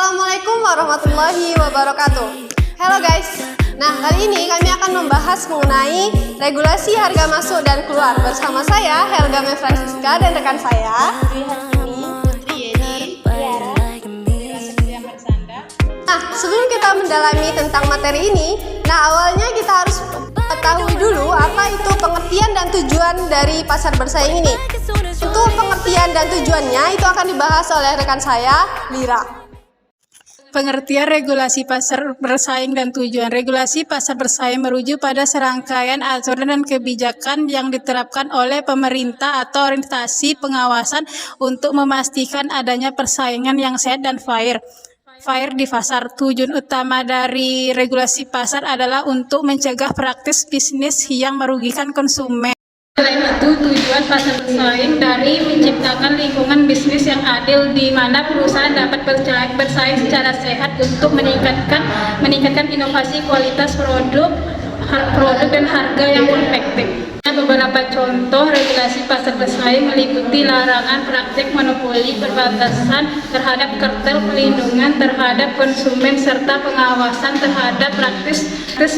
Assalamualaikum warahmatullahi wabarakatuh. Halo guys. Nah, kali ini kami akan membahas mengenai regulasi harga masuk dan keluar bersama saya Helga Francisca dan rekan saya Putri Yeni. Nah, sebelum kita mendalami tentang materi ini, awalnya kita harus ketahui dulu apa itu pengertian dan tujuan dari pasar bersaing ini. Untuk pengertian dan tujuannya itu akan dibahas oleh rekan saya, Lira. Pengertian regulasi pasar bersaing dan tujuan. Regulasi pasar bersaing merujuk pada serangkaian aturan dan kebijakan yang diterapkan oleh pemerintah atau organisasi pengawasan untuk memastikan adanya persaingan yang sehat dan fair di pasar. Tujuan utama dari regulasi pasar adalah untuk mencegah praktis bisnis yang merugikan konsumen. Selain itu, tujuan pasar bersaing dari menciptakan lingkungan bisnis yang adil di mana perusahaan dapat bersaing secara sehat untuk meningkatkan inovasi, kualitas produk dan harga yang efektif. Beberapa contoh regulasi pasar bersaing meliputi larangan praktik monopoli, perbatasan terhadap kartel, pelindungan terhadap konsumen, serta pengawasan terhadap praktis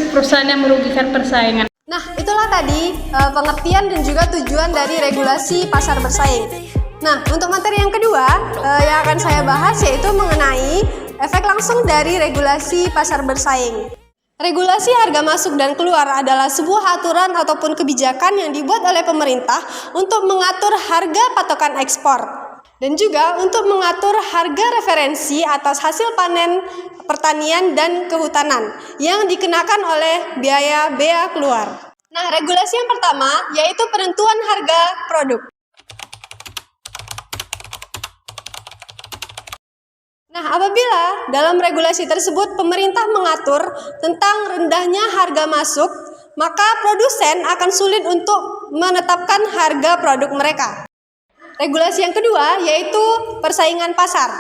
perusahaan yang merugikan persaingan. Nah, itulah tadi pengertian dan juga tujuan dari regulasi pasar bersaing. Nah, untuk materi yang kedua yang akan saya bahas yaitu mengenai efek langsung dari regulasi pasar bersaing. Regulasi harga masuk dan keluar adalah sebuah aturan ataupun kebijakan yang dibuat oleh pemerintah untuk mengatur harga patokan ekspor dan juga untuk mengatur harga referensi atas hasil panen pertanian dan kehutanan yang dikenakan oleh biaya bea keluar. Nah, regulasi yang pertama yaitu penentuan harga produk. Nah, apabila dalam regulasi tersebut pemerintah mengatur tentang rendahnya harga masuk, maka produsen akan sulit untuk menetapkan harga produk mereka. Regulasi yang kedua yaitu persaingan pasar.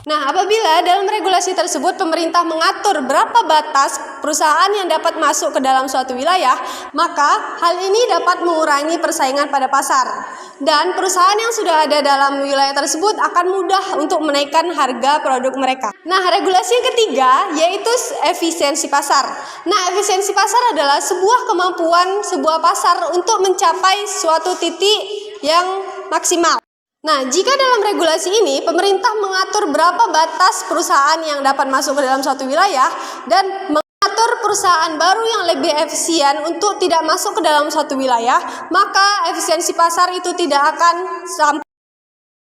Nah, apabila dalam regulasi tersebut pemerintah mengatur berapa batas perusahaan yang dapat masuk ke dalam suatu wilayah, maka hal ini dapat mengurangi persaingan pada pasar. Dan perusahaan yang sudah ada dalam wilayah tersebut akan mudah untuk menaikkan harga produk mereka. Nah, regulasi yang ketiga yaitu efisiensi pasar. Nah, efisiensi pasar adalah sebuah kemampuan sebuah pasar untuk mencapai suatu titik yang maksimal. Nah, jika dalam regulasi ini pemerintah mengatur berapa batas perusahaan yang dapat masuk ke dalam suatu wilayah dan mengatur perusahaan baru yang lebih efisien untuk tidak masuk ke dalam suatu wilayah, maka efisiensi pasar itu tidak akan sampai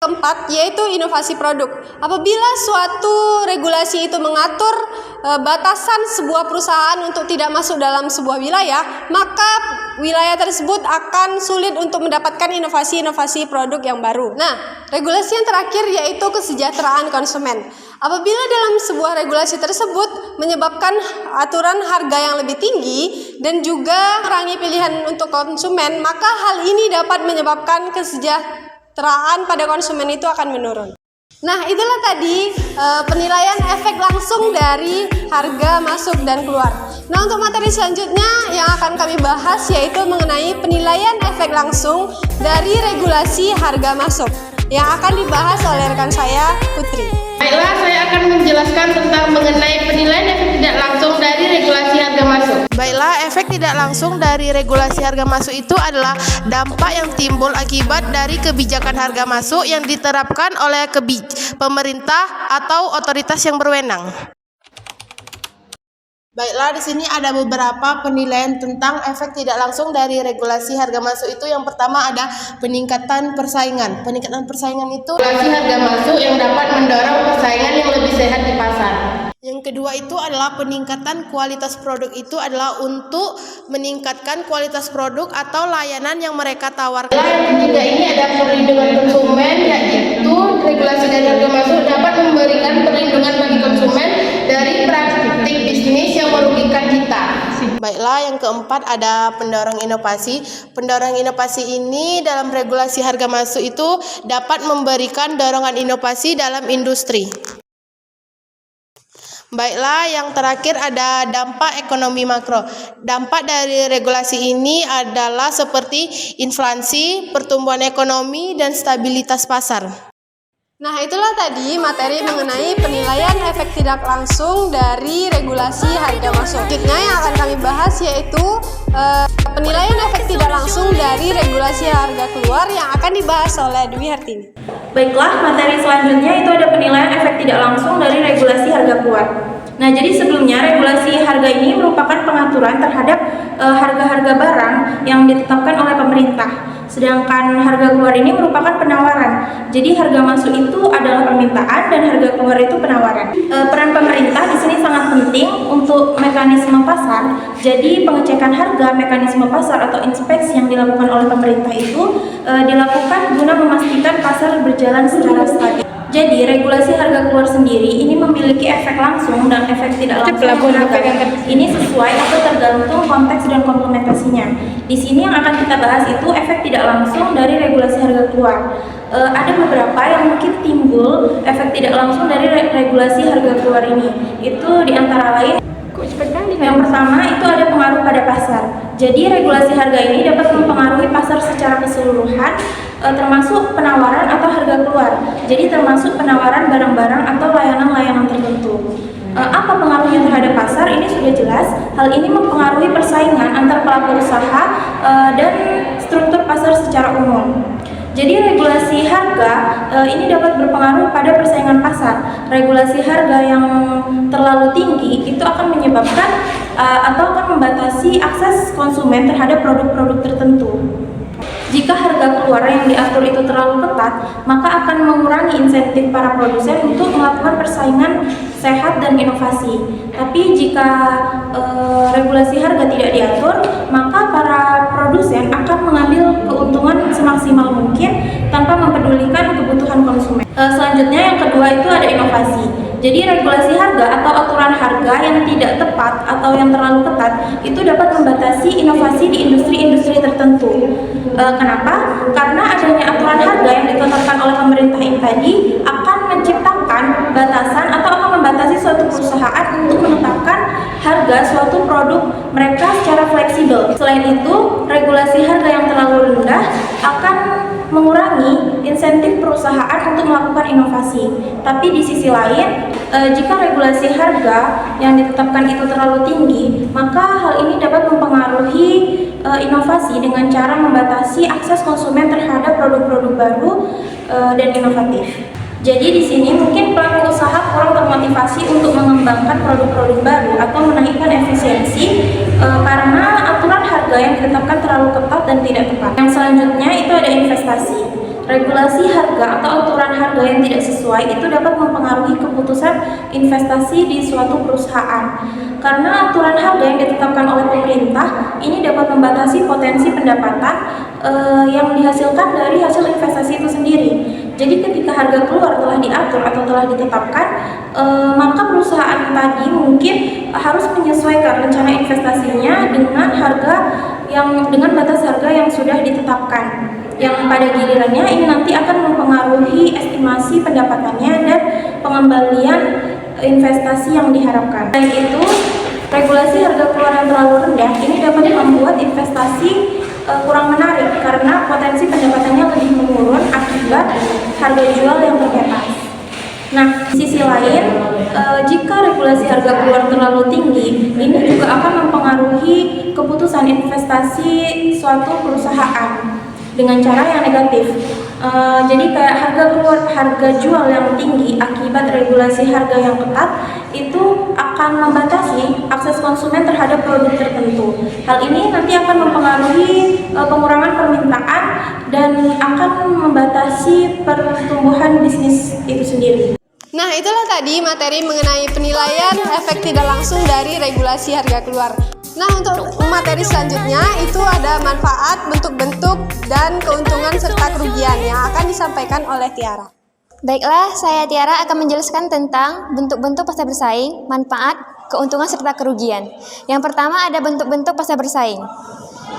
keempat yaitu inovasi produk. Apabila suatu regulasi itu mengatur batasan sebuah perusahaan untuk tidak masuk dalam sebuah wilayah, maka wilayah tersebut akan sulit untuk mendapatkan inovasi-inovasi produk yang baru. Nah, regulasi yang terakhir yaitu kesejahteraan konsumen. Apabila dalam sebuah regulasi tersebut menyebabkan aturan harga yang lebih tinggi dan juga mengurangi pilihan untuk konsumen, maka hal ini dapat menyebabkan kesejahteraan pada konsumen itu akan menurun. Nah, itulah tadi penilaian efek langsung dari harga masuk dan keluar. Nah, untuk materi selanjutnya yang akan kami bahas yaitu mengenai penilaian efek langsung dari regulasi harga masuk yang akan dibahas oleh rekan saya, Putri. Baiklah, saya akan menjelaskan tentang mengenai penilaian efek tidak langsung dari regulasi harga masuk. Baiklah, efek tidak langsung dari regulasi harga masuk itu adalah dampak yang timbul akibat dari kebijakan harga masuk yang diterapkan oleh pemerintah atau otoritas yang berwenang. Baiklah, di sini ada beberapa penilaian tentang efek tidak langsung dari regulasi harga masuk itu. Yang pertama ada peningkatan persaingan. Peningkatan persaingan itu Regulasi harga masuk yang dapat mendorong persaingan yang lebih sehat di pasar. Yang kedua itu adalah peningkatan kualitas produk. Itu adalah untuk meningkatkan kualitas produk atau layanan yang mereka tawarkan. Yang ketiga ini ada perlindungan konsumen, yaitu regulasi dari harga masuk dapat memberikan perlindungan bagi konsumen dari praktik bisnis yang merugikan kita. Baiklah, yang keempat ada pendorong inovasi. Pendorong inovasi ini dalam regulasi harga masuk itu dapat memberikan dorongan inovasi dalam industri. Baiklah, yang terakhir ada dampak ekonomi makro. Dampak dari regulasi ini adalah seperti inflasi, pertumbuhan ekonomi, dan stabilitas pasar. Nah, itulah tadi materi mengenai penilaian efek tidak langsung dari regulasi harga masuk. Selanjutnya yang akan kami bahas yaitu penilaian efek tidak langsung dari regulasi harga keluar yang akan dibahas oleh Dwi Hartini. Baiklah, materi selanjutnya itu ada penilaian efek tidak langsung dari regulasi harga keluar. Nah, jadi sebelumnya regulasi harga ini merupakan pengaturan terhadap harga-harga barang yang ditetapkan oleh pemerintah. Sedangkan harga keluar ini merupakan penawaran. Jadi harga masuk itu adalah permintaan dan harga keluar itu penawaran. Peran pemerintah di sini sangat penting untuk mekanisme pasar. Jadi pengecekan harga, mekanisme pasar atau inspeksi yang dilakukan oleh pemerintah itu dilakukan guna memastikan pasar berjalan secara stabil. Jadi regulasi harga keluar sendiri ini memiliki efek langsung dan efek tidak langsung harga. Ini sesuai atau tergantung konteks dan komplementasinya. Di sini yang akan kita bahas itu efek tidak langsung dari regulasi harga keluar. Ada beberapa yang mungkin timbul efek tidak langsung dari regulasi harga keluar ini. Itu diantara lain yang pertama itu ada pengaruh pada pasar. Jadi regulasi harga ini dapat mempengaruhi pasar secara keseluruhan, termasuk penawaran atau harga keluar. Jadi termasuk penawaran barang-barang atau layanan-layanan tertentu. Apa pengaruhnya terhadap pasar? Ini sudah jelas. Hal ini mempengaruhi persaingan antar pelaku usaha dan struktur pasar secara umum. Jadi regulasi harga ini dapat berpengaruh pada persaingan pasar. Regulasi harga yang terlalu tinggi itu akan menyebabkan atau akan membatasi akses konsumen terhadap produk-produk tertentu. Jika harga keluar yang diatur itu terlalu ketat, maka akan mengurangi insentif para produsen untuk melakukan persaingan sehat dan inovasi. Tapi jika regulasi harga tidak diatur, maka para produsen akan mengambil keuntungan semaksimal mungkin tanpa mempedulikan kebutuhan konsumen. Selanjutnya yang kedua itu ada inovasi. Jadi regulasi harga atau aturan harga yang tidak tepat atau yang terlalu ketat itu dapat membatasi inovasi di industri-industri tertentu. Kenapa? Karena adanya aturan harga yang ditetapkan oleh pemerintah ini tadi akan menciptakan batasan atau akan membatasi suatu perusahaan untuk menetapkan harga suatu produk mereka secara fleksibel. Selain itu, regulasi harga yang terlalu rendah akan mengurangi insentif perusahaan untuk melakukan inovasi. Tapi di sisi lain, jika regulasi harga yang ditetapkan itu terlalu tinggi, maka hal ini dapat mempengaruhi inovasi dengan cara membatasi akses konsumen terhadap produk-produk baru dan inovatif. Jadi di sini mungkin pelaku usaha kurang termotivasi untuk mengembangkan produk-produk baru atau menaikkan efisiensi karena aturan harga yang ditetapkan terlalu ketat dan tidak tepat. Yang selanjutnya itu ada investasi. Regulasi harga atau aturan harga yang tidak sesuai itu dapat mempengaruhi keputusan investasi di suatu perusahaan. Karena aturan harga yang ditetapkan oleh pemerintah ini dapat membatasi potensi pendapatan yang dihasilkan dari hasil investasi itu sendiri. Jadi ketika harga keluar telah diatur atau telah ditetapkan, maka perusahaan tadi mungkin harus menyesuaikan rencana investasinya dengan batas harga yang sudah ditetapkan. Yang pada gilirannya ini nanti akan mempengaruhi estimasi pendapatannya dan pengembalian investasi yang diharapkan. Selain itu, regulasi harga keluar yang terlalu rendah ini dapat membuat investasi kurang menarik karena potensi pendapatannya lebih menurun akibat harga jual yang terbatas. Nah, di sisi lain, jika regulasi harga keluar terlalu tinggi, ini juga akan mempengaruhi keputusan investasi suatu perusahaan dengan cara yang negatif. Jadi kayak harga jual yang tinggi akibat regulasi harga yang ketat itu akan membatasi akses konsumen terhadap produk tertentu. Hal ini nanti akan mempengaruhi pengurangan permintaan dan akan membatasi pertumbuhan bisnis itu sendiri. Nah, itulah tadi materi mengenai penilaian efek tidak langsung dari regulasi harga keluar. Nah, untuk materi selanjutnya itu ada manfaat, bentuk-bentuk, dan keuntungan serta kerugian yang akan disampaikan oleh Tiara. Baiklah, saya Tiara akan menjelaskan tentang bentuk-bentuk pasar bersaing, manfaat, keuntungan serta kerugian. Yang pertama ada bentuk-bentuk pasar bersaing.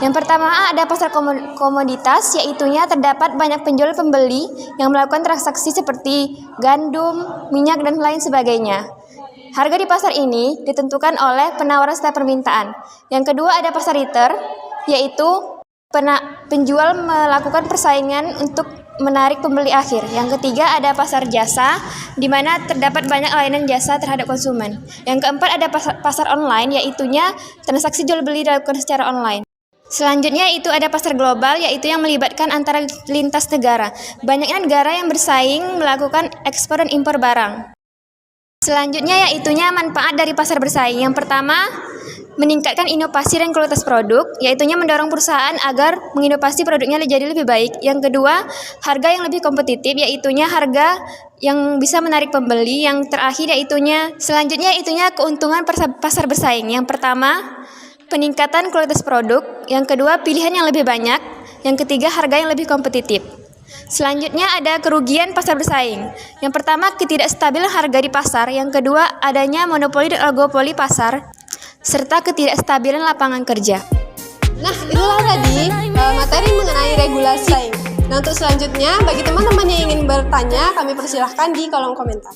Yang pertama ada pasar komoditas, yaitunya terdapat banyak penjual pembeli yang melakukan transaksi seperti gandum, minyak, dan lain sebagainya. Harga di pasar ini ditentukan oleh penawaran serta permintaan. Yang kedua ada pasar liter, yaitu penjual melakukan persaingan untuk menarik pembeli akhir. Yang ketiga ada pasar jasa, di mana terdapat banyak layanan jasa terhadap konsumen. Yang keempat ada pasar online, yaitunya transaksi jual beli dilakukan secara online. Selanjutnya itu ada pasar global, yaitu yang melibatkan antara lintas negara. Banyaknya negara yang bersaing melakukan ekspor dan impor barang. Selanjutnya yaitunya manfaat dari pasar bersaing. Yang pertama, meningkatkan inovasi dan kualitas produk, yaitunya mendorong perusahaan agar menginovasi produknya jadi lebih baik. Yang kedua, harga yang lebih kompetitif, yaitunya harga yang bisa menarik pembeli. Yang terakhir selanjutnya keuntungan pasar bersaing. Yang pertama, peningkatan kualitas produk. Yang kedua, pilihan yang lebih banyak. Yang ketiga, harga yang lebih kompetitif. Selanjutnya ada kerugian pasar bersaing. Yang pertama, ketidakstabilan harga di pasar. Yang kedua, adanya monopoli dan oligopoli pasar, serta ketidakstabilan lapangan kerja. Nah, itulah tadi materi mengenai regulasi. Nah, untuk selanjutnya, bagi teman-teman yang ingin bertanya, kami persilahkan di kolom komentar.